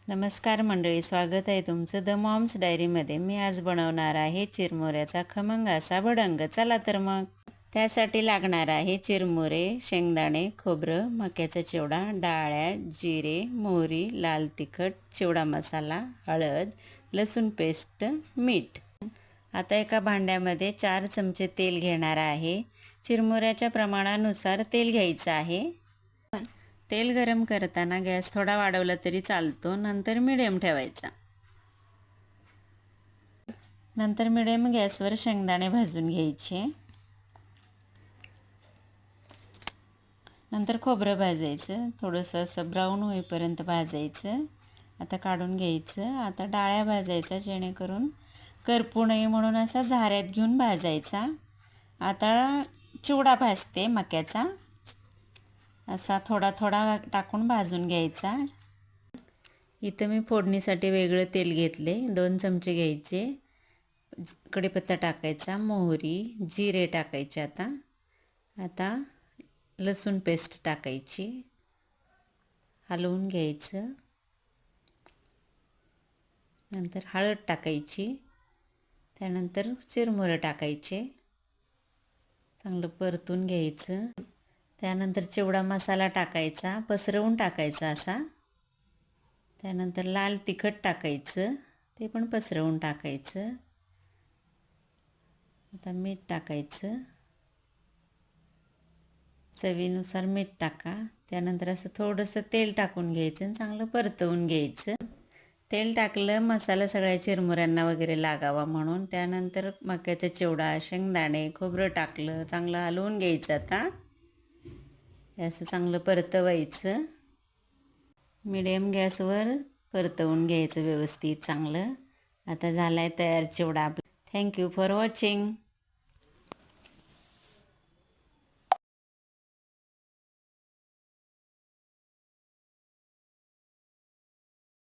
नमस्कार मंडळी, स्वागत आहे तुमचं द मॉम्स डायरीमध्ये। मी आज बनवणार आहे चिरमुऱ्याचा खमंग असा भडंग। चला तर मग त्यासाठी लागणार आहे चिरमुरे, शेंगदाणे, खोबरं, मक्याचा चिवडा, डाळ्या, जिरे, मोहरी, लाल तिखट, चिवडा मसाला, हळद, लसूण पेस्ट, मीठ। आता एका भांड्यामध्ये 4 चमचे तेल घेणार आहे। चिरमुऱ्याच्या प्रमाणानुसार तेल घ्यायचं आहे। तेल गरम करताना गॅस थोडा वाढवला तरी चालतो, नंतर मिडियम ठेवायचा। नंतर मिडियम गॅसवर शेंगदाणे भाजून घ्यायचे। नंतर खोबरं भाजायचं, थोडंसं असं ब्राऊन होईपर्यंत भाजायचं। आता काढून घ्यायचं। आता डाळ्या भाजायचा, जेणेकरून करपू नये म्हणून असा झाऱ्यात घेऊन भाजायचा। आता चिवडा भाजते मक्याचा, असा थोडा थोडा टाकून भाजून घ्यायचा। इथं मी फोडणीसाठी वेगळं तेल घेतले, 2 चमचे घ्यायचे। कढीपत्ता टाकायचा, मोहरी, जिरे टाकायचे। आता लसूण पेस्ट टाकायची, हलवून घ्यायचं। नंतर हळद टाकायची, त्यानंतर चिरमुरे टाकायचे, चांगलं परतून घ्यायचं। त्यानंतर चिवडा मसाला टाकायचा, पसरवून टाकायचा असा। त्यानंतर लाल तिखट टाकायचं, ते पण पसरवून टाकायचं। आता मीठ टाकायचं, चवीनुसार मीठ टाका। त्यानंतर असं थोडंसं तेल टाकून घ्यायचं आणि चांगलं परतवून घ्यायचं। तेल टाकलं मसाला सगळ्या चिरमुऱ्यांना वगैरे लागावा म्हणून। त्यानंतर मक्याचा चिवडा, शेंगदाणे, खोबरं टाकलं, चांगलं हलवून घ्यायचं। आता असं चांगलं परतवायचं, मिडियम गॅसवर परतवून घ्यायचं व्यवस्थित चांगलं। आता झालाय तयार चिवडा। Thank you for watching.